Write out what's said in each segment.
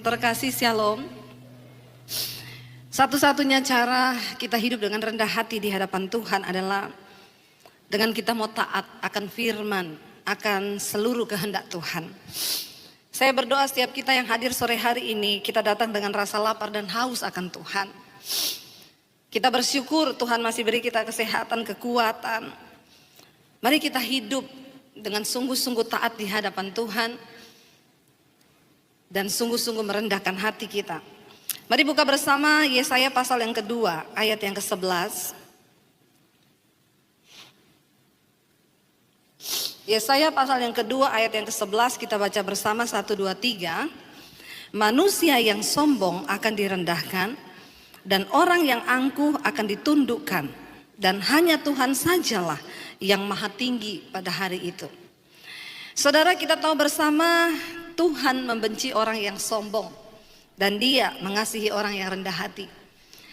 Terkasih Shalom. Satu-satunya cara kita hidup dengan rendah hati di hadapan Tuhan adalah dengan kita mau taat akan firman, akan seluruh kehendak Tuhan. Saya berdoa setiap kita yang hadir sore hari ini, kita datang dengan rasa lapar dan haus akan Tuhan. Kita bersyukur Tuhan masih beri kita kesehatan, kekuatan. Mari kita hidup dengan sungguh-sungguh taat di hadapan Tuhan dan sungguh-sungguh merendahkan hati kita. Mari buka bersama Yesaya pasal yang kedua, ayat yang ke-11. Yesaya pasal yang kedua, ayat yang ke-11, kita baca bersama 1, 2, 3. Manusia yang sombong akan direndahkan, dan orang yang angkuh akan ditundukkan, dan hanya Tuhan sajalah yang maha tinggi pada hari itu. Saudara, kita tahu bersama Tuhan membenci orang yang sombong. Dan dia mengasihi orang yang rendah hati.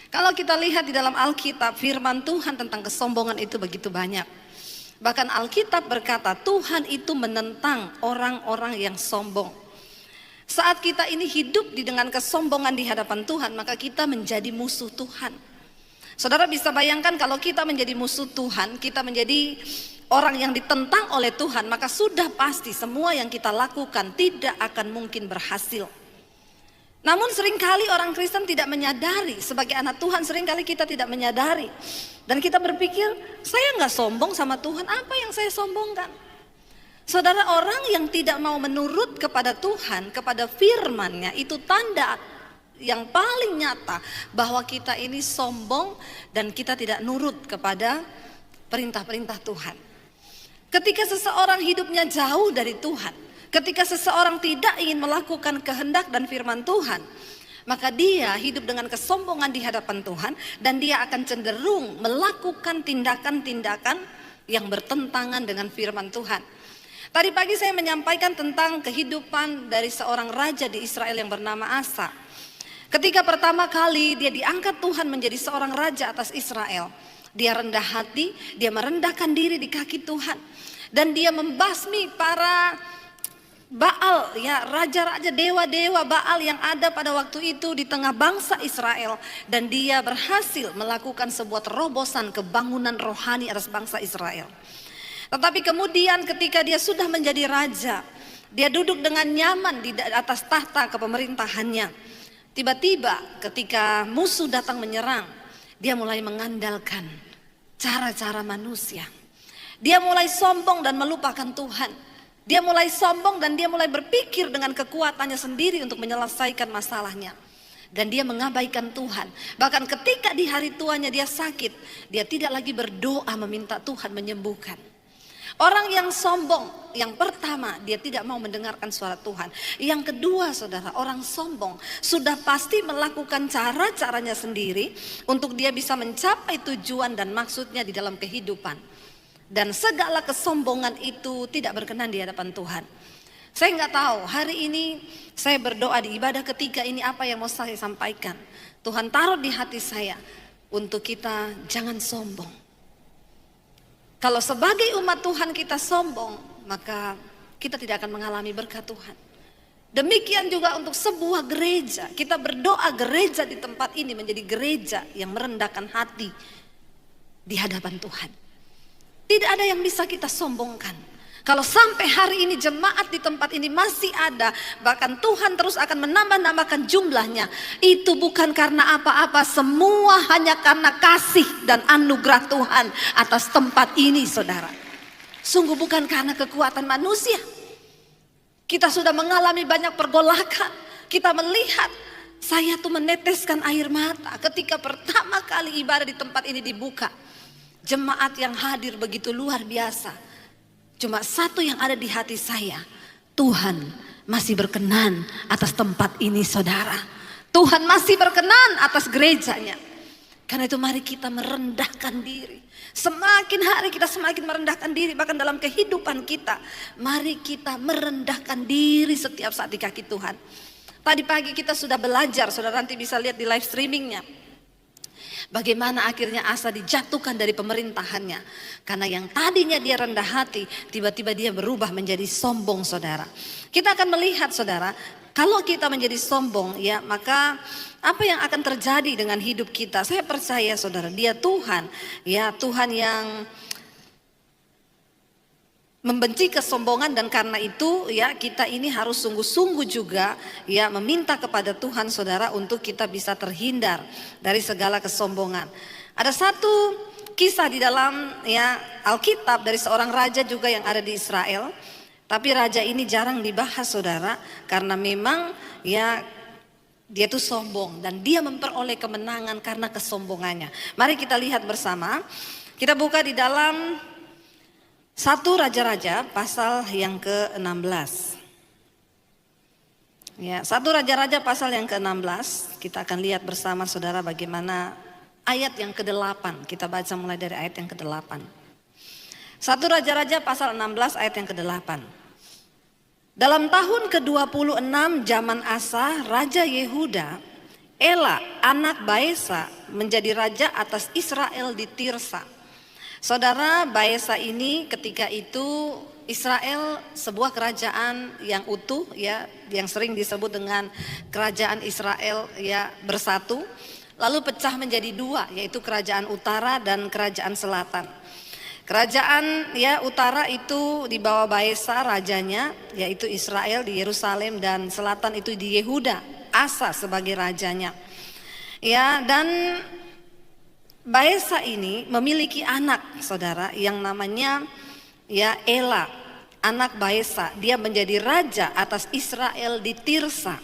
Kalau kita lihat di dalam Alkitab, firman Tuhan tentang kesombongan itu begitu banyak. Bahkan Alkitab berkata Tuhan itu menentang orang-orang yang sombong. Saat kita ini hidup dengan kesombongan di hadapan Tuhan, maka kita menjadi musuh Tuhan. Saudara bisa bayangkan kalau kita menjadi musuh Tuhan, kita menjadi orang yang ditentang oleh Tuhan, maka sudah pasti semua yang kita lakukan tidak akan mungkin berhasil. Namun seringkali orang Kristen tidak menyadari, sebagai anak Tuhan seringkali kita tidak menyadari. Dan kita berpikir, saya nggak sombong sama Tuhan, apa yang saya sombongkan? Saudara, orang yang tidak mau menurut kepada Tuhan, kepada firman-Nya, itu tanda yang paling nyata bahwa kita ini sombong dan kita tidak nurut kepada perintah-perintah Tuhan. Ketika seseorang hidupnya jauh dari Tuhan, ketika seseorang tidak ingin melakukan kehendak dan firman Tuhan, maka dia hidup dengan kesombongan di hadapan Tuhan dan dia akan cenderung melakukan tindakan-tindakan yang bertentangan dengan firman Tuhan. Tadi pagi saya menyampaikan tentang kehidupan dari seorang raja di Israel yang bernama Asa. Ketika pertama kali dia diangkat Tuhan menjadi seorang raja atas Israel, dia rendah hati, dia merendahkan diri di kaki Tuhan, dan dia membasmi para Baal, ya, raja-raja, dewa-dewa Baal yang ada pada waktu itu di tengah bangsa Israel. Dan dia berhasil melakukan sebuah terobosan kebangunan rohani atas bangsa Israel. Tetapi kemudian ketika dia sudah menjadi raja, dia duduk dengan nyaman di atas tahta kepemerintahannya. Tiba-tiba ketika musuh datang menyerang, dia mulai mengandalkan cara-cara manusia. Dia mulai sombong dan melupakan Tuhan. Dia mulai sombong dan dia mulai berpikir dengan kekuatannya sendiri untuk menyelesaikan masalahnya. Dan dia mengabaikan Tuhan. Bahkan ketika di hari tuanya dia sakit, dia tidak lagi berdoa meminta Tuhan menyembuhkan. Orang yang sombong, yang pertama dia tidak mau mendengarkan suara Tuhan. Yang kedua, saudara, orang sombong sudah pasti melakukan cara-caranya sendiri untuk dia bisa mencapai tujuan dan maksudnya di dalam kehidupan. Dan segala kesombongan itu tidak berkenan di hadapan Tuhan. Saya nggak tahu hari ini saya berdoa di ibadah ketiga ini apa yang mau saya sampaikan. Tuhan taruh di hati saya untuk kita jangan sombong. Kalau sebagai umat Tuhan kita sombong, maka kita tidak akan mengalami berkat Tuhan. Demikian juga untuk sebuah gereja. Kita berdoa gereja di tempat ini menjadi gereja yang merendahkan hati di hadapan Tuhan. Tidak ada yang bisa kita sombongkan. Kalau sampai hari ini jemaat di tempat ini masih ada, bahkan Tuhan terus akan menambah-nambahkan jumlahnya, itu bukan karena apa-apa, semua hanya karena kasih dan anugerah Tuhan atas tempat ini, saudara. Sungguh bukan karena kekuatan manusia. Kita sudah mengalami banyak pergolakan. Kita melihat, saya tuh meneteskan air mata ketika pertama kali ibadah di tempat ini dibuka. Jemaat yang hadir begitu luar biasa. Cuma satu yang ada di hati saya, Tuhan masih berkenan atas tempat ini, saudara. Tuhan masih berkenan atas gerejanya. Karena itu mari kita merendahkan diri. Semakin hari kita semakin merendahkan diri. Bahkan dalam kehidupan kita, mari kita merendahkan diri setiap saat di kaki Tuhan. Tadi pagi kita sudah belajar, saudara nanti bisa lihat di live streamingnya, bagaimana akhirnya Asa dijatuhkan dari pemerintahannya. Karena yang tadinya dia rendah hati, tiba-tiba dia berubah menjadi sombong, saudara. Kita akan melihat, saudara, Kalau kita menjadi sombong, ya, maka apa yang akan terjadi dengan hidup kita? Saya percaya saudara, Dia Tuhan, ya, Tuhan yang membenci kesombongan, dan karena itu ya kita ini harus sungguh-sungguh juga ya meminta kepada Tuhan saudara untuk kita bisa terhindar dari segala kesombongan. Ada satu kisah di dalam ya Alkitab dari seorang raja juga yang ada di Israel, tapi raja ini jarang dibahas saudara, karena memang ya dia tuh sombong dan dia memperoleh kemenangan karena kesombongannya. Mari kita lihat bersama. Kita buka di dalam 1 Raja-Raja pasal yang ke-16. Ya, 1 Raja-Raja pasal yang ke-16, kita akan lihat bersama saudara bagaimana ayat yang ke-8. Kita baca mulai dari ayat yang ke-8. 1 Raja-Raja pasal 16 ayat yang ke-8. Dalam tahun ke-26 zaman Asa, Raja Yehuda, Ela anak Baesa menjadi raja atas Israel di Tirsa. Saudara, Baesa ini ketika itu Israel sebuah kerajaan yang utuh ya, yang sering disebut dengan kerajaan Israel ya bersatu, lalu pecah menjadi dua, yaitu kerajaan utara dan kerajaan selatan. Kerajaan ya utara itu di bawah Baesa rajanya, yaitu Israel di Yerusalem, dan selatan itu di Yehuda, Asa sebagai rajanya. Ya, dan Baesa ini memiliki anak saudara yang namanya ya Ela, anak Baesa. Dia menjadi raja atas Israel di Tirsa.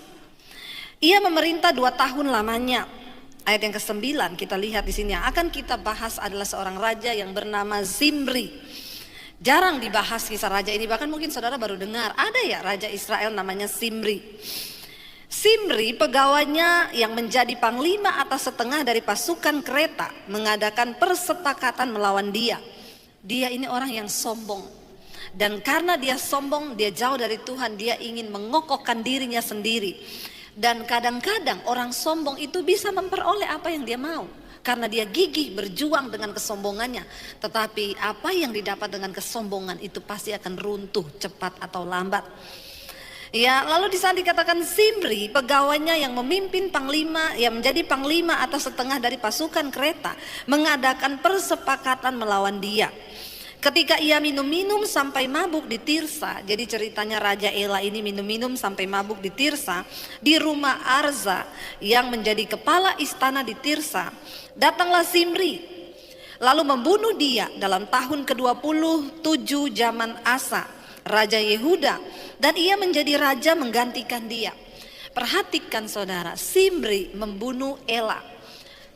Ia memerintah 2 tahun lamanya. Ayat yang ke-9 kita lihat di sini, yang akan kita bahas adalah seorang raja yang bernama Zimri. Jarang dibahas kisah raja ini, bahkan mungkin saudara baru dengar ada ya raja Israel namanya Zimri. Zimri pegawainya yang menjadi panglima atas setengah dari pasukan kereta mengadakan persepakatan melawan dia. Dia ini orang yang sombong, dan karena dia sombong, dia jauh dari Tuhan, dia ingin mengokohkan dirinya sendiri. Dan kadang-kadang orang sombong itu bisa memperoleh apa yang dia mau, karena dia gigih berjuang dengan kesombongannya. Tetapi apa yang didapat dengan kesombongan itu pasti akan runtuh cepat atau lambat. Ya, lalu di saat dikatakan Zimri, pegawainya yang memimpin panglima, yang menjadi panglima atas setengah dari pasukan kereta, mengadakan persepakatan melawan dia. Ketika ia minum-minum sampai mabuk di Tirsa, jadi ceritanya Raja Ela ini minum-minum sampai mabuk di Tirsa, di rumah Arza yang menjadi kepala istana di Tirsa, datanglah Zimri, lalu membunuh dia dalam tahun ke-27 zaman Asa, Raja Yehuda, dan ia menjadi raja menggantikan dia. Perhatikan saudara, Zimri membunuh Ela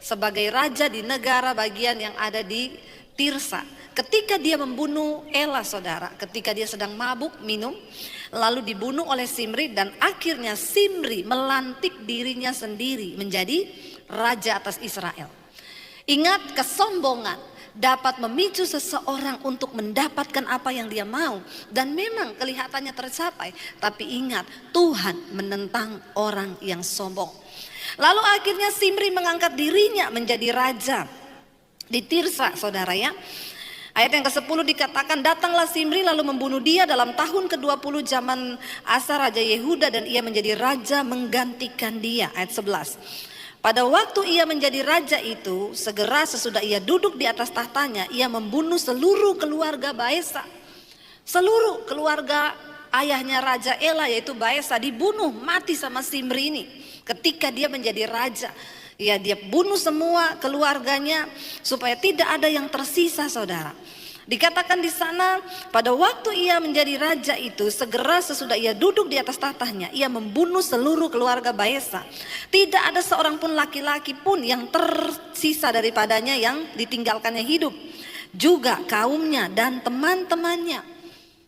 sebagai raja di negara bagian yang ada di Tirsa. Ketika dia membunuh Ela saudara, ketika dia sedang mabuk minum, lalu dibunuh oleh Zimri, dan akhirnya Zimri melantik dirinya sendiri menjadi raja atas Israel. Ingat, kesombongan dapat memicu seseorang untuk mendapatkan apa yang dia mau, dan memang kelihatannya tercapai. Tapi ingat, Tuhan menentang orang yang sombong. Lalu akhirnya Zimri mengangkat dirinya menjadi raja di Tirsa saudara ya. Ayat yang ke-10 dikatakan, datanglah Zimri lalu membunuh dia dalam tahun ke-20 zaman Asa Raja Yehuda, dan ia menjadi raja menggantikan dia. Ayat 11. Pada waktu ia menjadi raja itu, segera sesudah ia duduk di atas tahtanya, ia membunuh seluruh keluarga Baesa. Seluruh keluarga ayahnya Raja Ela yaitu Baesa dibunuh mati sama Zimri ini ketika dia menjadi raja. Ya, dia bunuh semua keluarganya supaya tidak ada yang tersisa saudara. Dikatakan di sana, pada waktu ia menjadi raja itu, segera sesudah ia duduk di atas tahtanya, ia membunuh seluruh keluarga Baesa. Tidak ada seorang pun laki-laki pun yang tersisa daripadanya yang ditinggalkannya hidup. Juga kaumnya dan teman-temannya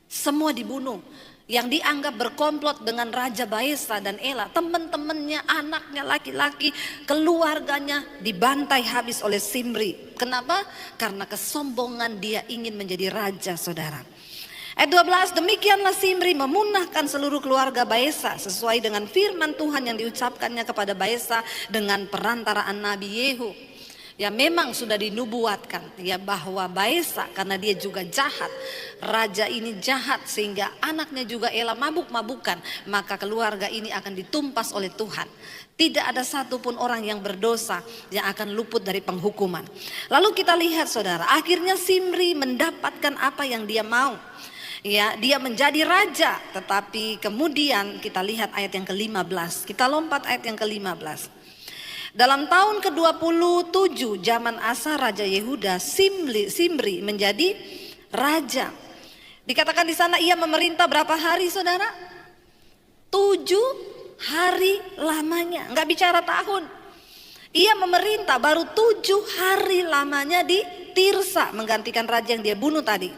semua dibunuh. Yang dianggap berkomplot dengan Raja Baesa dan Ela, teman-temannya, anaknya laki-laki, keluarganya dibantai habis oleh Zimri. Kenapa? Karena kesombongan dia ingin menjadi raja saudara. Ayat 12, demikianlah Zimri memunahkan seluruh keluarga Baesa sesuai dengan firman Tuhan yang diucapkannya kepada Baesa dengan perantaraan Nabi Yehu. Ya memang sudah dinubuatkan ya bahwa Baesa karena dia juga jahat, raja ini jahat sehingga anaknya juga ialah mabuk-mabukan, maka keluarga ini akan ditumpas oleh Tuhan. Tidak ada satupun orang yang berdosa yang akan luput dari penghukuman. Lalu kita lihat saudara, akhirnya Simri mendapatkan apa yang dia mau. Ya, dia menjadi raja, tetapi kemudian kita lihat ayat yang ke-15. Kita lompat ayat yang ke-15. Dalam tahun ke-27 zaman Asa Raja Yehuda, Simri menjadi raja. Dikatakan di sana ia memerintah berapa hari saudara? 7 hari lamanya, nggak bicara tahun. Ia memerintah baru 7 hari lamanya di Tirsa, menggantikan raja yang dia bunuh tadi.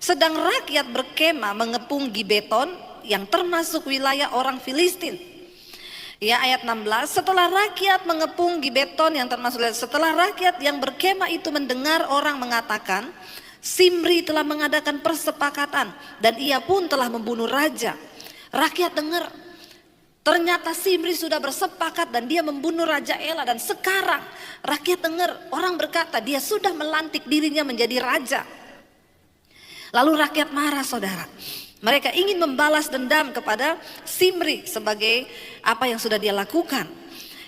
Sedang rakyat berkemah mengepung Gibeton yang termasuk wilayah orang Filistin. Ya, ayat 16, setelah rakyat mengepung Gibeton yang termasuk, setelah rakyat yang berkemah itu mendengar orang mengatakan Simri telah mengadakan persepakatan dan ia pun telah membunuh raja. Rakyat dengar, ternyata Simri sudah bersepakat dan dia membunuh Raja Ela. Dan sekarang rakyat dengar, orang berkata dia sudah melantik dirinya menjadi raja. Lalu rakyat marah saudara. Mereka ingin membalas dendam kepada Simri sebagai apa yang sudah dia lakukan.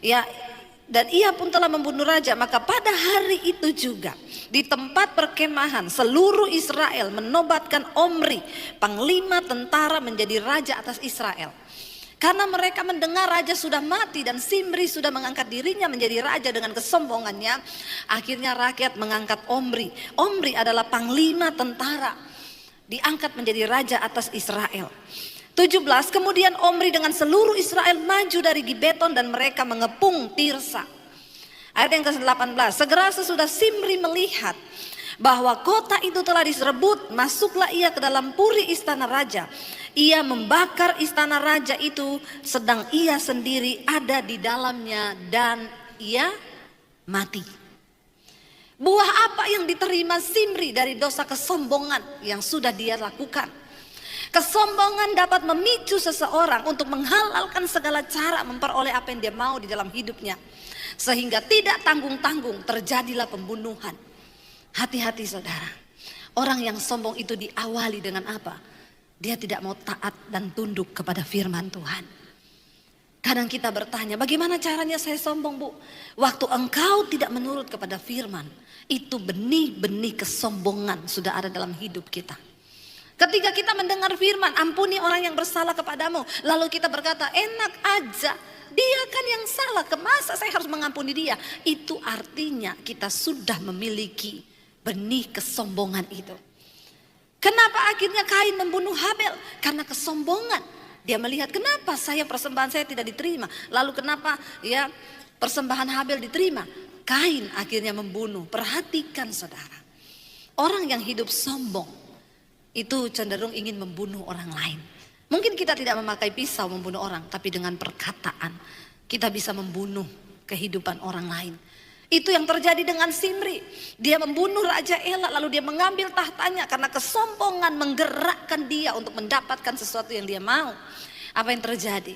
Ya, dan ia pun telah membunuh raja. Maka pada hari itu juga di tempat perkemahan seluruh Israel menobatkan Omri, panglima tentara, menjadi raja atas Israel. Karena mereka mendengar raja sudah mati dan Simri sudah mengangkat dirinya menjadi raja dengan kesombongannya, akhirnya rakyat mengangkat Omri. Omri adalah panglima tentara, diangkat menjadi raja atas Israel. 17, kemudian Omri dengan seluruh Israel maju dari Gibeton dan mereka mengepung Tirsa. Ayat yang ke-18, segera sesudah Simri melihat bahwa kota itu telah direbut, masuklah ia ke dalam puri istana raja. Ia membakar istana raja itu sedang ia sendiri ada di dalamnya dan ia mati. Buah apa yang diterima Simri dari dosa kesombongan yang sudah dia lakukan? Kesombongan dapat memicu seseorang untuk menghalalkan segala cara memperoleh apa yang dia mau di dalam hidupnya. Sehingga tidak tanggung-tanggung terjadilah pembunuhan. Hati-hati saudara. Orang yang sombong itu diawali dengan apa? Dia tidak mau taat dan tunduk kepada firman Tuhan. Kadang kita bertanya, bagaimana caranya saya sombong bu? Waktu engkau tidak menurut kepada firman, itu benih-benih kesombongan sudah ada dalam hidup kita. Ketika kita mendengar firman, ampuni orang yang bersalah kepadamu, lalu kita berkata, enak aja, dia kan yang salah, kemasa saya harus mengampuni dia? Itu artinya kita sudah memiliki benih kesombongan itu. Kenapa akhirnya Kain membunuh Habel? Karena kesombongan. Dia melihat kenapa persembahan saya tidak diterima. Lalu kenapa ya persembahan Habel diterima? Kain akhirnya membunuh. Perhatikan saudara. Orang yang hidup sombong itu cenderung ingin membunuh orang lain. Mungkin kita tidak memakai pisau membunuh orang, tapi dengan perkataan kita bisa membunuh kehidupan orang lain. Itu yang terjadi dengan Simri. Dia membunuh Raja Ela lalu dia mengambil tahtanya karena kesombongan menggerakkan dia untuk mendapatkan sesuatu yang dia mau. Apa yang terjadi?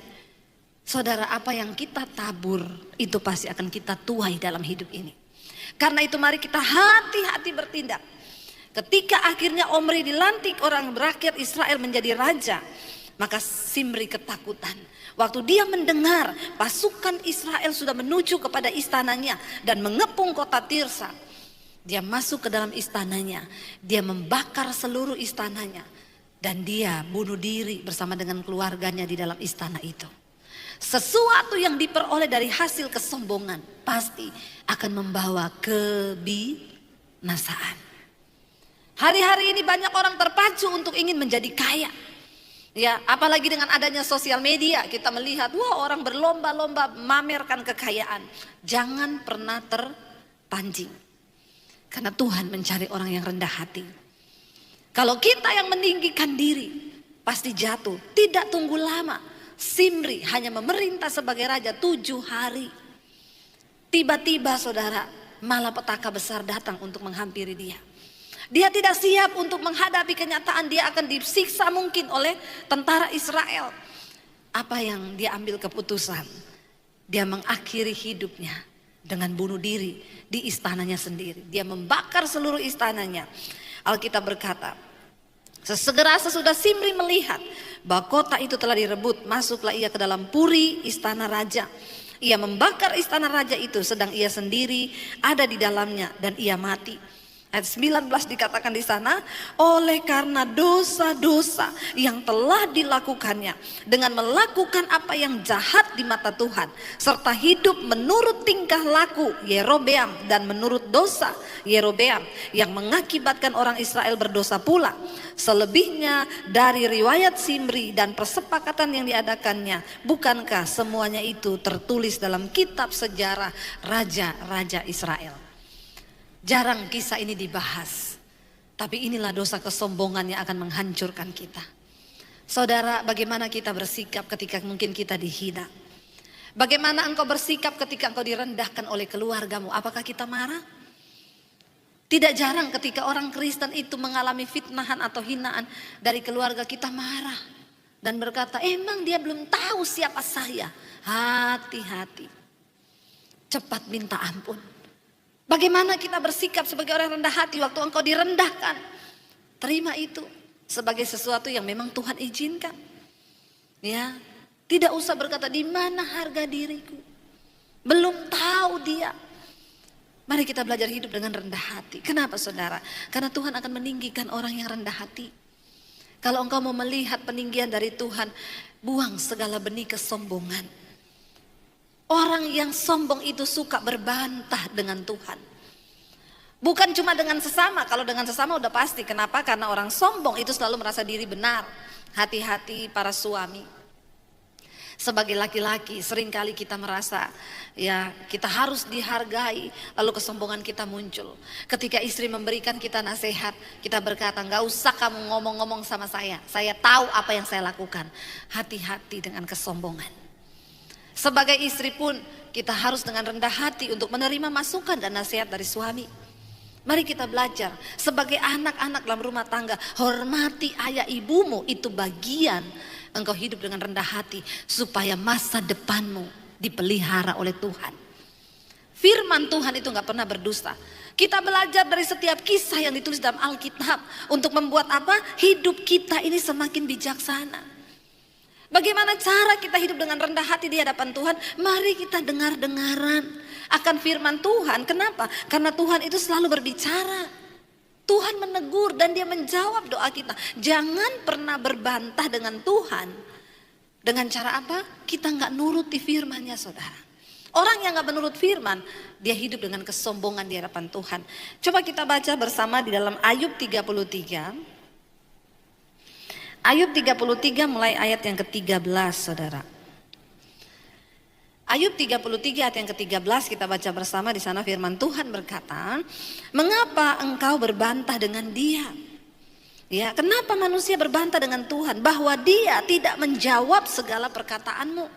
Saudara, apa yang kita tabur itu pasti akan kita tuai dalam hidup ini. Karena itu mari kita hati-hati bertindak. Ketika akhirnya Omri dilantik orang rakyat Israel menjadi raja, maka Simri ketakutan. Waktu dia mendengar pasukan Israel sudah menuju kepada istananya dan mengepung kota Tirsa, dia masuk ke dalam istananya, dia membakar seluruh istananya dan dia bunuh diri bersama dengan keluarganya di dalam istana itu. Sesuatu yang diperoleh dari hasil kesombongan pasti akan membawa kebinasaan. Hari-hari ini banyak orang terpacu untuk ingin menjadi kaya. Ya, apalagi dengan adanya sosial media, kita melihat wah orang berlomba-lomba memamerkan kekayaan. Jangan pernah terpancing. Karena Tuhan mencari orang yang rendah hati. Kalau kita yang meninggikan diri, pasti jatuh. Tidak tunggu lama. Simri hanya memerintah sebagai raja 7 hari. Tiba-tiba saudara, malapetaka besar datang untuk menghampiri dia. Dia tidak siap untuk menghadapi kenyataan dia akan disiksa mungkin oleh tentara Israel. Apa yang dia ambil keputusan? Dia mengakhiri hidupnya dengan bunuh diri di istananya sendiri. Dia membakar seluruh istananya. Alkitab berkata, sesegera sesudah Simri melihat bahwa kota itu telah direbut, masuklah ia ke dalam puri istana raja. Ia membakar istana raja itu sedang ia sendiri ada di dalamnya dan ia mati. Ayat 19 dikatakan di sana, oleh karena dosa-dosa yang telah dilakukannya dengan melakukan apa yang jahat di mata Tuhan, serta hidup menurut tingkah laku Yerobeam dan menurut dosa Yerobeam yang mengakibatkan orang Israel berdosa pula. Selebihnya dari riwayat Simri dan persepakatan yang diadakannya, bukankah semuanya itu tertulis dalam kitab sejarah raja-raja Israel? Jarang kisah ini dibahas, tapi inilah dosa kesombongan yang akan menghancurkan kita. Saudara, bagaimana kita bersikap ketika mungkin kita dihina? Bagaimana engkau bersikap ketika engkau direndahkan oleh keluargamu? Apakah kita marah? Tidak jarang ketika orang Kristen itu mengalami fitnahan atau hinaan dari keluarga, kita marah dan berkata, emang dia belum tahu siapa saya. Hati-hati, cepat minta ampun. Bagaimana kita bersikap sebagai orang rendah hati waktu engkau direndahkan? Terima itu sebagai sesuatu yang memang Tuhan izinkan. Ya, tidak usah berkata di mana harga diriku. Belum tahu dia. Mari kita belajar hidup dengan rendah hati. Kenapa saudara? Karena Tuhan akan meninggikan orang yang rendah hati. Kalau engkau mau melihat peninggian dari Tuhan, buang segala benih kesombongan. Orang yang sombong itu suka berbantah dengan Tuhan. Bukan cuma dengan sesama. Kalau dengan sesama udah pasti. Kenapa? Karena orang sombong itu selalu merasa diri benar. Hati-hati para suami. Sebagai laki-laki seringkali kita merasa ya kita harus dihargai. Lalu kesombongan kita muncul. Ketika istri memberikan kita nasihat, kita berkata, gak usah kamu ngomong-ngomong sama saya. Saya tahu apa yang saya lakukan. Hati-hati dengan kesombongan. Sebagai istri pun kita harus dengan rendah hati untuk menerima masukan dan nasihat dari suami. Mari kita belajar sebagai anak-anak dalam rumah tangga, hormati ayah ibumu, itu bagian engkau hidup dengan rendah hati supaya masa depanmu dipelihara oleh Tuhan. Firman Tuhan itu gak pernah berdusta. Kita belajar dari setiap kisah yang ditulis dalam Alkitab untuk membuat apa? Hidup kita ini semakin bijaksana. Bagaimana cara kita hidup dengan rendah hati di hadapan Tuhan? Mari kita dengar-dengaran akan firman Tuhan. Kenapa? Karena Tuhan itu selalu berbicara. Tuhan menegur dan dia menjawab doa kita. Jangan pernah berbantah dengan Tuhan. Dengan cara apa? Kita gak nuruti firman-Nya, saudara. Orang yang gak menurut firman, dia hidup dengan kesombongan di hadapan Tuhan. Coba kita baca bersama di dalam Ayub 33. Ayub 33 mulai ayat yang ke-13, saudara. Ayub 33 ayat yang ke-13 kita baca bersama. Di sana firman Tuhan berkata, mengapa engkau berbantah dengan dia? Ya, kenapa manusia berbantah dengan Tuhan? Bahwa dia tidak menjawab segala perkataanmu.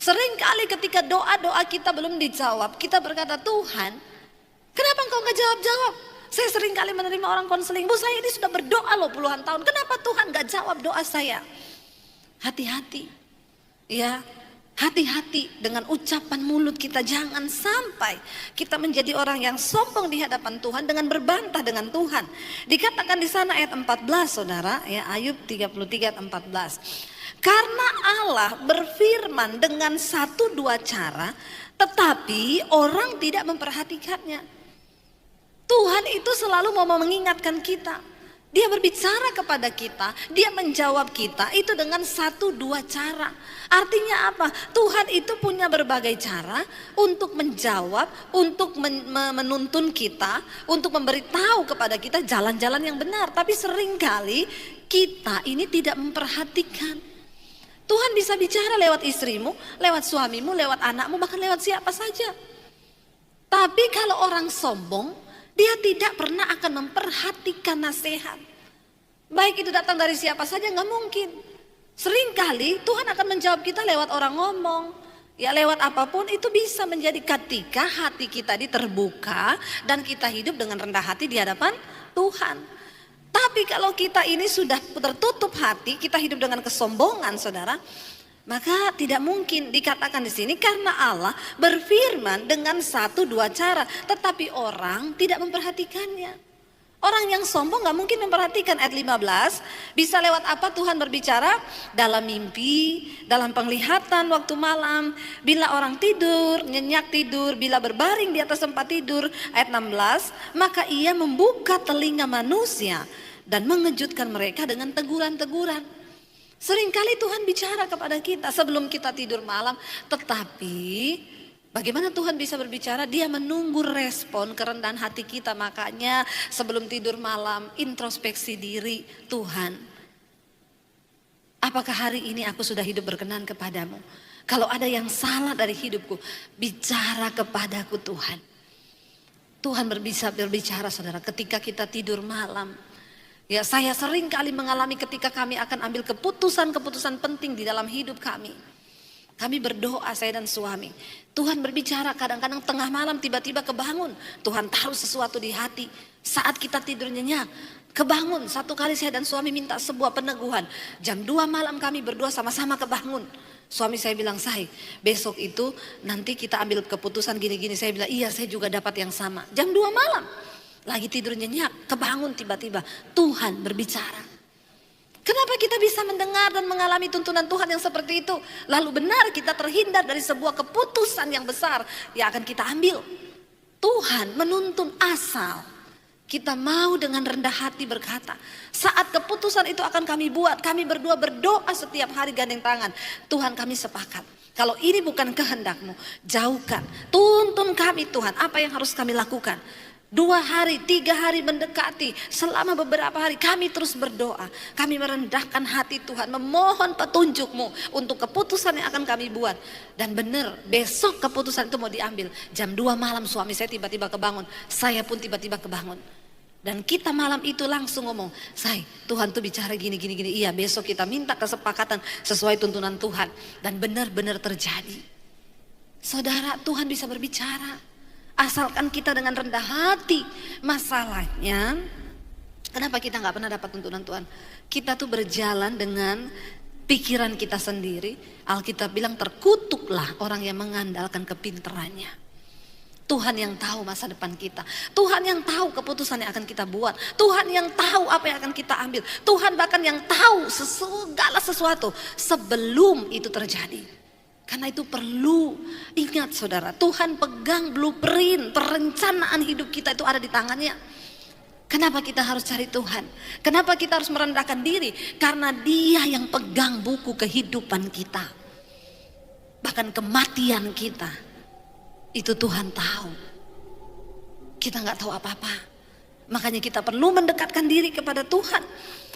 Seringkali ketika doa-doa kita belum dijawab, kita berkata, Tuhan, kenapa engkau gak jawab-jawab? Saya sering kali menerima orang konseling, Bu, saya ini sudah berdoa loh puluhan tahun, kenapa Tuhan gak jawab doa saya? Hati-hati, ya, hati-hati dengan ucapan mulut kita. Jangan sampai kita menjadi orang yang sombong di hadapan Tuhan dengan berbantah dengan Tuhan. Dikatakan di sana ayat 14, saudara, ya, Ayub 33 ayat 14. Karena Allah berfirman dengan satu dua cara, tetapi orang tidak memperhatikannya. Tuhan itu selalu mau mengingatkan kita. Dia berbicara kepada kita, dia menjawab kita itu dengan satu dua cara. Artinya apa? Tuhan itu punya berbagai cara untuk menjawab, untuk menuntun kita, untuk memberitahu kepada kita jalan-jalan yang benar. Tapi seringkali kita ini tidak memperhatikan. Tuhan bisa bicara lewat istrimu, lewat suamimu, lewat anakmu, bahkan lewat siapa saja. Tapi kalau orang sombong, dia tidak pernah akan memperhatikan nasihat. Baik itu datang dari siapa saja, gak mungkin. Seringkali Tuhan akan menjawab kita lewat orang ngomong. Ya lewat apapun itu bisa menjadi ketika hati kita terbuka dan kita hidup dengan rendah hati di hadapan Tuhan. Tapi kalau kita ini sudah tertutup hati, kita hidup dengan kesombongan, saudara. Maka tidak mungkin dikatakan di sini karena Allah berfirman dengan satu dua cara, tetapi orang tidak memperhatikannya. Orang yang sombong gak mungkin memperhatikan. Ayat 15, bisa lewat apa Tuhan berbicara? Dalam mimpi, dalam penglihatan waktu malam, bila orang tidur, nyenyak tidur, bila berbaring di atas tempat tidur. Ayat 16, maka ia membuka telinga manusia dan mengejutkan mereka dengan teguran-teguran. Seringkali Tuhan bicara kepada kita sebelum kita tidur malam, tetapi bagaimana Tuhan bisa berbicara? Dia menunggu respon kerendahan hati kita. Makanya sebelum tidur malam introspeksi diri, Tuhan, apakah hari ini aku sudah hidup berkenan kepadamu? Kalau ada yang salah dari hidupku, bicara kepadaku Tuhan. Tuhan bisa berbicara saudara ketika kita tidur malam. Ya, saya sering kali mengalami ketika kami akan ambil keputusan-keputusan penting di dalam hidup kami. Kami berdoa, saya dan suami. Tuhan berbicara, kadang-kadang tengah malam tiba-tiba kebangun. Tuhan taruh sesuatu di hati. Saat kita tidur nyenyak, kebangun. Satu kali saya dan suami minta sebuah peneguhan. Jam 2 malam kami berdua sama-sama kebangun. Suami saya bilang, "Say, besok itu nanti kita ambil keputusan gini-gini." Saya bilang, "Iya, saya juga dapat yang sama." Jam 2 malam. Lagi tidur nyenyak, kebangun tiba-tiba. Tuhan berbicara. Kenapa kita bisa mendengar dan mengalami tuntunan Tuhan yang seperti itu? Lalu benar kita terhindar dari sebuah keputusan yang besar yang akan kita ambil. Tuhan menuntun asal kita mau dengan rendah hati berkata, saat keputusan itu akan kami buat, kami berdua berdoa setiap hari gandeng tangan. Tuhan, kami sepakat. Kalau ini bukan kehendak-Mu, jauhkan. Tuntun kami Tuhan, apa yang harus kami lakukan? 2 hari, 3 hari mendekati, selama beberapa hari kami terus berdoa. Kami merendahkan hati Tuhan, memohon petunjuk-Mu untuk keputusan yang akan kami buat. Dan benar, besok keputusan itu mau diambil. Jam 2 malam suami saya tiba-tiba kebangun, saya pun tiba-tiba kebangun. Dan kita malam itu langsung ngomong, "Say, Tuhan tuh bicara gini. Iya, besok kita minta kesepakatan sesuai tuntunan Tuhan." Dan benar-benar terjadi. Saudara, Tuhan bisa berbicara. Asalkan kita dengan rendah hati. Masalahnya, kenapa kita gak pernah dapat tuntunan Tuhan? Kita tuh berjalan dengan pikiran kita sendiri. Alkitab bilang terkutuklah orang yang mengandalkan kepintarannya. Tuhan yang tahu masa depan kita. Tuhan yang tahu keputusan yang akan kita buat. Tuhan yang tahu apa yang akan kita ambil. Tuhan bahkan yang tahu segala sesuatu sebelum itu terjadi. Karena itu perlu ingat saudara, Tuhan pegang blueprint, perencanaan hidup kita itu ada di tangannya. Kenapa kita harus cari Tuhan? Kenapa kita harus merendahkan diri? Karena Dia yang pegang buku kehidupan kita. Bahkan kematian kita, itu Tuhan tahu. Kita gak tahu apa-apa. Makanya kita perlu mendekatkan diri kepada Tuhan.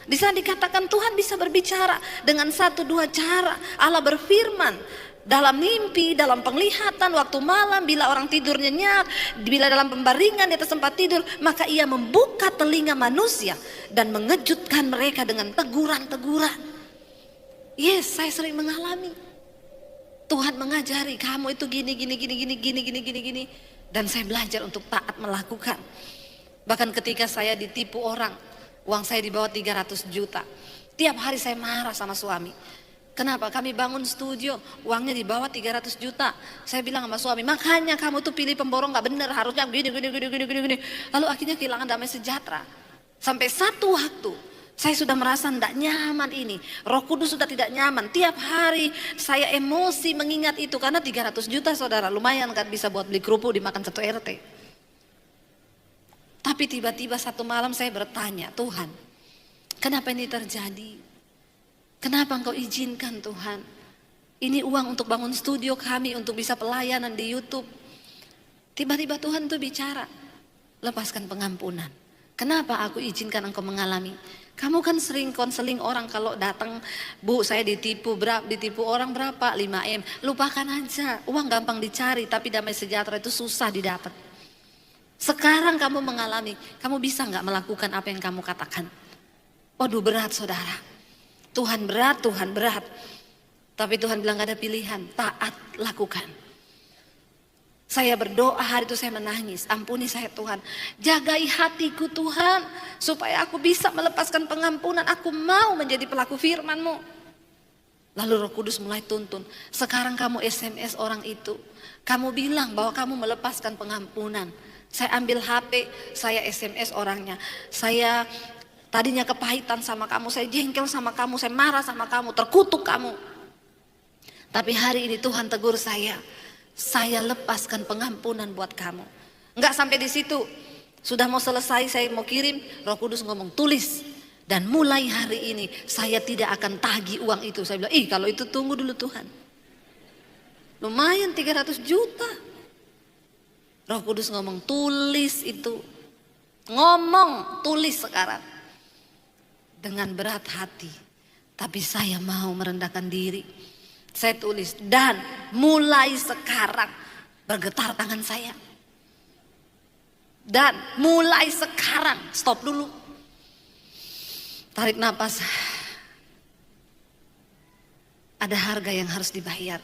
Di sana dikatakan Tuhan bisa berbicara dengan 1-2 cara. Allah berfirman dalam mimpi, dalam penglihatan, waktu malam, bila orang tidur nyenyak, bila dalam pembaringan di atas tempat tidur, maka ia membuka telinga manusia dan mengejutkan mereka dengan teguran-teguran. Yes, saya sering mengalami. Tuhan mengajari kamu itu gini. Dan saya belajar untuk taat melakukan. Bahkan ketika saya ditipu orang, uang saya di bawah 300 juta. Tiap hari saya marah sama suami. Kenapa? Kami bangun studio, uangnya di bawah 300 juta. Saya bilang sama suami, makanya kamu tuh pilih pemborong gak bener, harusnya gini. Lalu akhirnya kehilangan damai sejahtera. Sampai satu waktu, saya sudah merasa tidak nyaman ini. Roh Kudus sudah tidak nyaman. Tiap hari saya emosi mengingat itu. Karena 300 juta saudara, lumayan kan bisa buat beli kerupuk dimakan 1 RT. Tapi tiba-tiba satu malam saya bertanya, Tuhan, kenapa ini terjadi? Kenapa Engkau izinkan Tuhan? Ini uang untuk bangun studio kami, untuk bisa pelayanan di YouTube. Tiba-tiba Tuhan tuh bicara, lepaskan pengampunan. Kenapa aku izinkan engkau mengalami? Kamu kan sering konseling orang kalau datang, Bu saya ditipu orang berapa? 5M. Lupakan aja, uang gampang dicari tapi damai sejahtera itu susah didapat. Sekarang kamu mengalami, kamu bisa gak melakukan apa yang kamu katakan? Waduh berat saudara. Tuhan berat. Tapi Tuhan bilang gak ada pilihan, taat lakukan. Saya berdoa hari itu saya menangis, ampuni saya Tuhan. Jagai hatiku Tuhan, supaya aku bisa melepaskan pengampunan. Aku mau menjadi pelaku firman-Mu. Lalu Roh Kudus mulai tuntun, sekarang kamu SMS orang itu. Kamu bilang bahwa kamu melepaskan pengampunan. Saya ambil HP, saya SMS orangnya. Saya tadinya kepahitan sama kamu, saya jengkel sama kamu, saya marah sama kamu, terkutuk kamu. Tapi hari ini Tuhan tegur saya lepaskan pengampunan buat kamu. Enggak sampai di situ. Sudah mau selesai, saya mau kirim, Roh Kudus ngomong, tulis. Dan mulai hari ini saya tidak akan tagih uang itu. Saya bilang, kalau itu tunggu dulu Tuhan. Lumayan 300 juta. Roh Kudus ngomong, tulis itu. Ngomong, tulis sekarang. Dengan berat hati. Tapi saya mau merendahkan diri. Saya tulis, dan mulai sekarang bergetar tangan saya. Dan mulai sekarang, stop dulu. Tarik napas. Ada harga yang harus dibayar.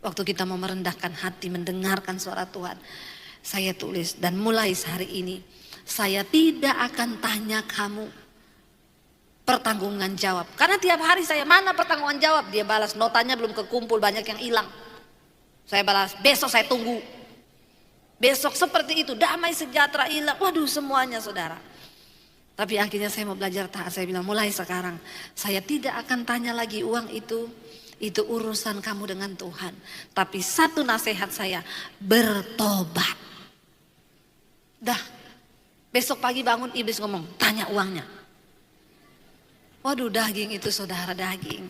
Waktu kita mau merendahkan hati, mendengarkan suara Tuhan. Saya tulis, dan mulai hari ini, saya tidak akan tanya kamu pertanggungan jawab. Karena tiap hari saya, mana pertanggungan jawab? Dia balas, notanya belum kekumpul, banyak yang hilang. Saya balas, besok saya tunggu. Besok seperti itu, damai sejahtera hilang. Waduh, semuanya saudara. Tapi akhirnya saya mau belajar taat. Saya bilang, mulai sekarang saya tidak akan tanya lagi uang itu. Itu urusan kamu dengan Tuhan. Tapi satu nasihat saya, bertobat. Dah, besok pagi bangun iblis ngomong, tanya uangnya. Waduh, daging itu saudara, daging.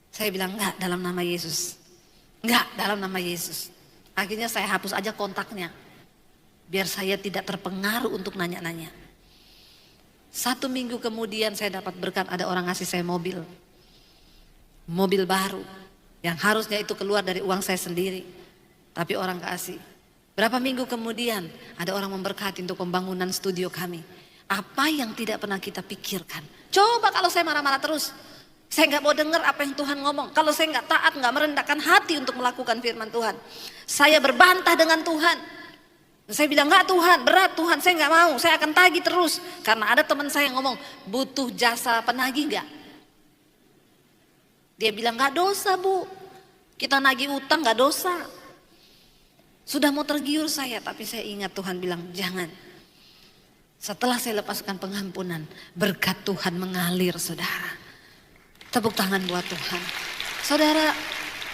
Saya bilang, enggak, dalam nama Yesus. Enggak, dalam nama Yesus. Akhirnya saya hapus aja kontaknya. Biar saya tidak terpengaruh untuk nanya-nanya. 1 minggu kemudian saya dapat berkat, ada orang ngasih saya mobil. Mobil baru. Yang harusnya itu keluar dari uang saya sendiri. Tapi orang kasih. Berapa minggu kemudian ada orang memberkati untuk pembangunan studio kami. Apa yang tidak pernah kita pikirkan. Coba kalau saya marah-marah terus. Saya nggak mau dengar apa yang Tuhan ngomong. Kalau saya nggak taat, nggak merendahkan hati untuk melakukan firman Tuhan. Saya berbantah dengan Tuhan. Saya bilang, nggak Tuhan, berat Tuhan, saya nggak mau. Saya akan tagih terus. Karena ada teman saya yang ngomong, butuh jasa penagih nggak? Dia bilang, nggak dosa Bu. Kita nagih utang nggak dosa. Sudah mau tergiur saya, tapi saya ingat Tuhan bilang, jangan. Setelah saya lepaskan pengampunan, berkat Tuhan mengalir saudara. Tepuk tangan buat Tuhan. Saudara,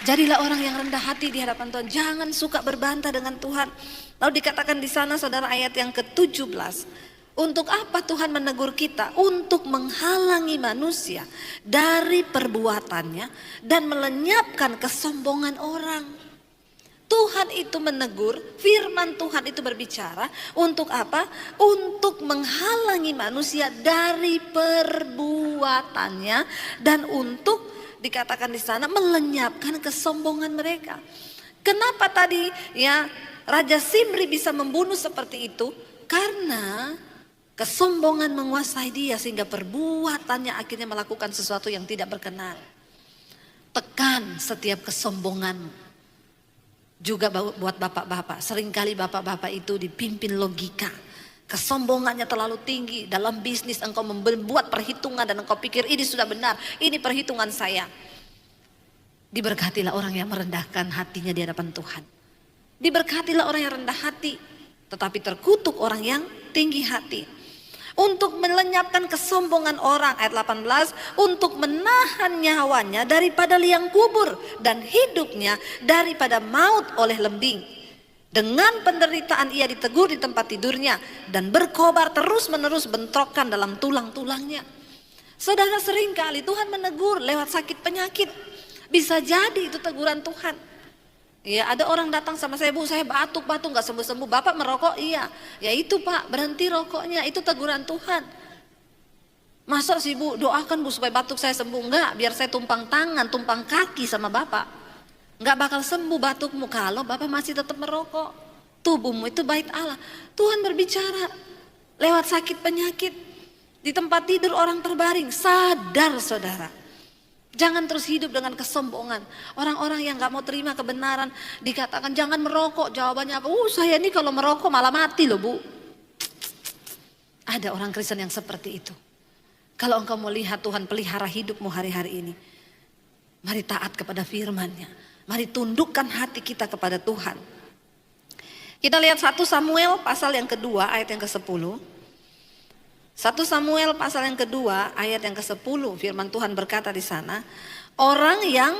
jadilah orang yang rendah hati di hadapan Tuhan. Jangan suka berbantah dengan Tuhan. Lalu dikatakan di sana saudara ayat yang ke-17. Untuk apa Tuhan menegur kita? Untuk menghalangi manusia dari perbuatannya dan melenyapkan kesombongan orang. Tuhan itu menegur, firman Tuhan itu berbicara untuk apa? Untuk menghalangi manusia dari perbuatannya dan untuk dikatakan di sana melenyapkan kesombongan mereka. Kenapa tadi ya Raja Simri bisa membunuh seperti itu? Karena kesombongan menguasai dia sehingga perbuatannya akhirnya melakukan sesuatu yang tidak berkenan. Tekan setiap kesombonganmu. Juga buat bapak-bapak, seringkali bapak-bapak itu dipimpin logika. Kesombongannya terlalu tinggi. Dalam bisnis engkau membuat perhitungan dan engkau pikir ini sudah benar, ini perhitungan saya. Diberkatilah orang yang merendahkan hatinya di hadapan Tuhan. Diberkatilah orang yang rendah hati, tetapi terkutuk orang yang tinggi hati. Untuk melenyapkan kesombongan orang, ayat 18, untuk menahan nyawanya daripada liang kubur dan hidupnya daripada maut oleh lembing. Dengan penderitaan ia ditegur di tempat tidurnya dan berkobar terus menerus bentrokan dalam tulang-tulangnya. Saudara, seringkali Tuhan menegur lewat sakit penyakit. Bisa jadi itu teguran Tuhan. Ya, ada orang datang sama saya, Bu, saya batuk-batuk nggak sembuh-sembuh. Bapak merokok? Iya. Ya itu Pak, berhenti rokoknya. Itu teguran Tuhan. Masa sih Bu, doakan Bu supaya batuk saya sembuh. Enggak, biar saya tumpang tangan, tumpang kaki sama Bapak. Enggak bakal sembuh batukmu kalau Bapak masih tetap merokok. Tubuhmu itu bait Allah. Tuhan berbicara lewat sakit penyakit. Di tempat tidur orang terbaring. Sadar saudara. Jangan terus hidup dengan kesombongan. Orang-orang yang gak mau terima kebenaran dikatakan jangan merokok. Jawabannya apa? Saya ini kalau merokok malah mati loh Bu. Ada orang Kristen yang seperti itu. Kalau engkau mau lihat Tuhan pelihara hidupmu hari-hari ini. Mari taat kepada firman-Nya. Mari tundukkan hati kita kepada Tuhan. Kita lihat 1 Samuel pasal yang kedua ayat yang ke-10. 1 Samuel pasal yang kedua ayat yang ke-10, firman Tuhan berkata di sana, orang yang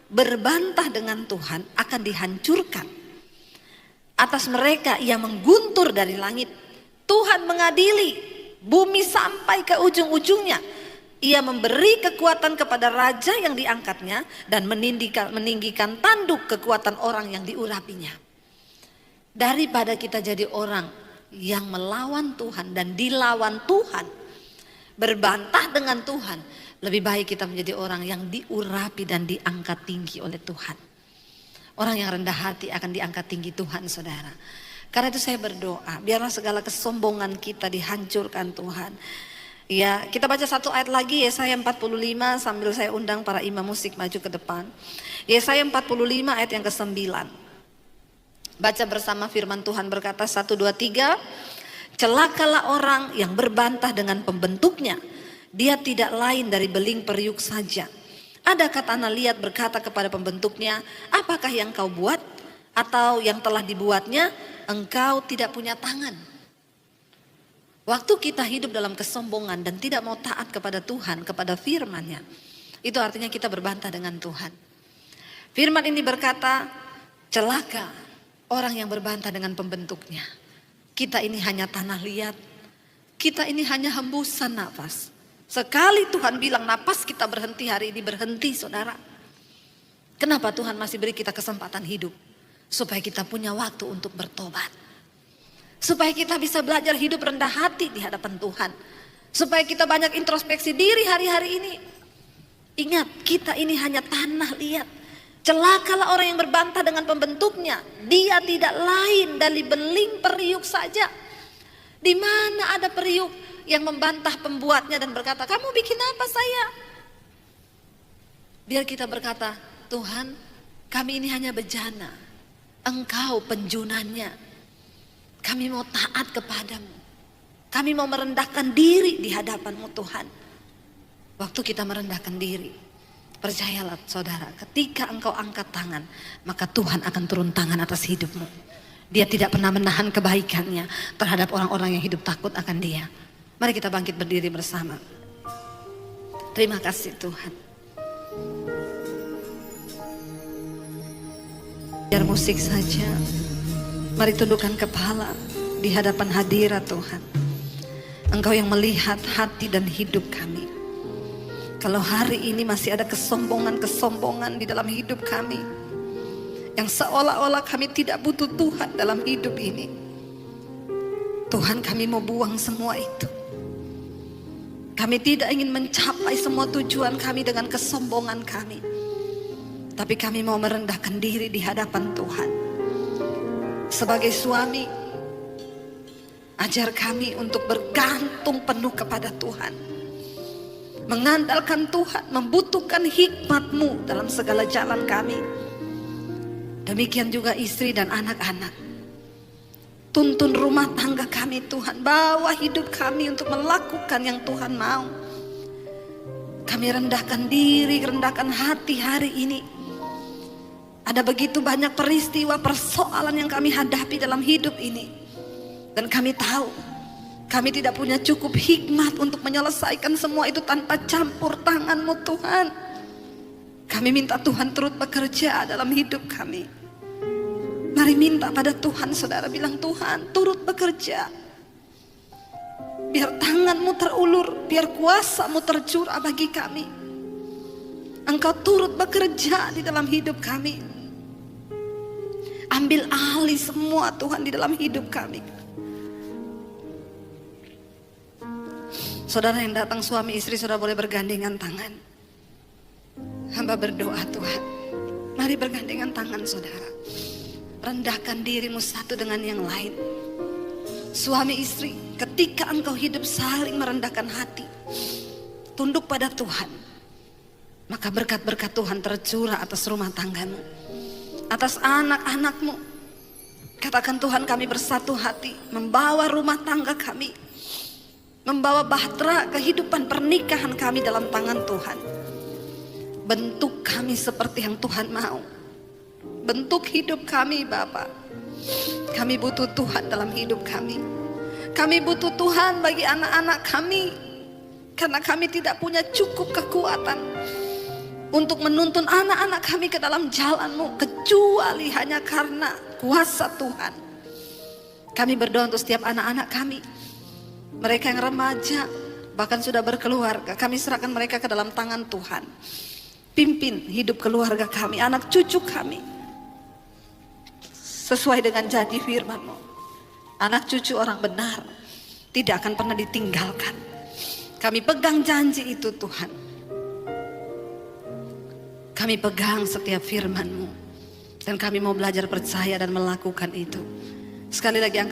berbantah dengan Tuhan akan dihancurkan. Atas mereka ia mengguntur dari langit. Tuhan mengadili bumi sampai ke ujung-ujungnya. Ia memberi kekuatan kepada raja yang diangkatnya dan meninggikan tanduk kekuatan orang yang diurapinya. Daripada kita jadi orang yang melawan Tuhan dan dilawan Tuhan, berbantah dengan Tuhan, lebih baik kita menjadi orang yang diurapi dan diangkat tinggi oleh Tuhan. Orang yang rendah hati akan diangkat tinggi Tuhan, saudara. Karena itu saya berdoa, biarlah segala kesombongan kita dihancurkan Tuhan. Ya, kita baca satu ayat lagi, Yesaya 45, sambil saya undang para imam musik maju ke depan. Yesaya 45 ayat yang ke-9. Baca bersama, firman Tuhan berkata 1, 2, 3. Celakalah orang yang berbantah dengan pembentuknya. Dia tidak lain dari beling periuk saja. Adakah tanah liat berkata kepada pembentuknya, apakah yang kau buat? Atau yang telah dibuatnya, engkau tidak punya tangan. Waktu kita hidup dalam kesombongan dan tidak mau taat kepada Tuhan, kepada firman-Nya, itu artinya kita berbantah dengan Tuhan. Firman ini berkata, celaka orang yang berbantah dengan pembentuknya. Kita ini hanya tanah liat, kita ini hanya hembusan nafas. Sekali Tuhan bilang napas kita berhenti, hari ini berhenti, saudara. Kenapa Tuhan masih beri kita kesempatan hidup? Supaya kita punya waktu untuk bertobat. Supaya kita bisa belajar hidup rendah hati di hadapan Tuhan. Supaya kita banyak introspeksi diri hari-hari ini. Ingat, kita ini hanya tanah liat. Celakalah orang yang berbantah dengan pembentuknya. Dia tidak lain dari beling periuk saja. Di mana ada periuk yang membantah pembuatnya dan berkata, kamu bikin apa saya? Biar kita berkata, Tuhan, kami ini hanya bejana. Engkau penjunannya. Kami mau taat kepadamu. Kami mau merendahkan diri di hadapan-Mu Tuhan. Waktu kita merendahkan diri, percayalah saudara, ketika engkau angkat tangan, maka Tuhan akan turun tangan atas hidupmu. Dia tidak pernah menahan kebaikannya terhadap orang-orang yang hidup takut akan Dia. Mari kita bangkit berdiri bersama. Terima kasih Tuhan. Biar musik saja. Mari tundukkan kepala di hadapan hadirat Tuhan. Engkau yang melihat hati dan hidup kami. Kalau hari ini masih ada kesombongan-kesombongan di dalam hidup kami, yang seolah-olah kami tidak butuh Tuhan dalam hidup ini, Tuhan, kami mau buang semua itu. Kami tidak ingin mencapai semua tujuan kami dengan kesombongan kami, tapi kami mau merendahkan diri di hadapan Tuhan. Sebagai suami, ajar kami untuk bergantung penuh kepada Tuhan. Mengandalkan Tuhan, membutuhkan hikmat-Mu dalam segala jalan kami. Demikian juga istri dan anak-anak. Tuntun rumah tangga kami Tuhan. Bawa hidup kami untuk melakukan yang Tuhan mau. Kami rendahkan diri, rendahkan hati hari ini. Ada begitu banyak peristiwa, persoalan yang kami hadapi dalam hidup ini. Dan kami tahu, kami tidak punya cukup hikmat untuk menyelesaikan semua itu tanpa campur tangan-Mu Tuhan. Kami minta Tuhan turut bekerja dalam hidup kami. Mari minta pada Tuhan, saudara, bilang Tuhan turut bekerja. Biar tangan-Mu terulur, biar kuasa-Mu tercurah bagi kami. Engkau turut bekerja di dalam hidup kami. Ambil alih semua Tuhan di dalam hidup kami. Saudara yang datang, suami istri, saudara boleh bergandengan tangan. Hamba berdoa Tuhan. Mari bergandengan tangan saudara. Rendahkan dirimu satu dengan yang lain. Suami istri, ketika engkau hidup saling merendahkan hati, tunduk pada Tuhan, maka berkat-berkat Tuhan tercurah atas rumah tanggamu, atas anak-anakmu. Katakan, Tuhan, kami bersatu hati membawa rumah tangga kami, membawa bahtera kehidupan pernikahan kami dalam tangan Tuhan. Bentuk kami seperti yang Tuhan mau. Bentuk hidup kami Bapa. Kami butuh Tuhan dalam hidup kami. Kami butuh Tuhan bagi anak-anak kami. Karena kami tidak punya cukup kekuatan untuk menuntun anak-anak kami ke dalam jalan-Mu, kecuali hanya karena kuasa Tuhan. Kami berdoa untuk setiap anak-anak kami. Mereka yang remaja, bahkan sudah berkeluarga, kami serahkan mereka ke dalam tangan Tuhan. Pimpin hidup keluarga kami, anak cucu kami, sesuai dengan janji firman-Mu. Anak cucu orang benar tidak akan pernah ditinggalkan. Kami pegang janji itu Tuhan. Kami pegang setiap firman-Mu. Dan kami mau belajar percaya dan melakukan itu. Sekali lagi angkat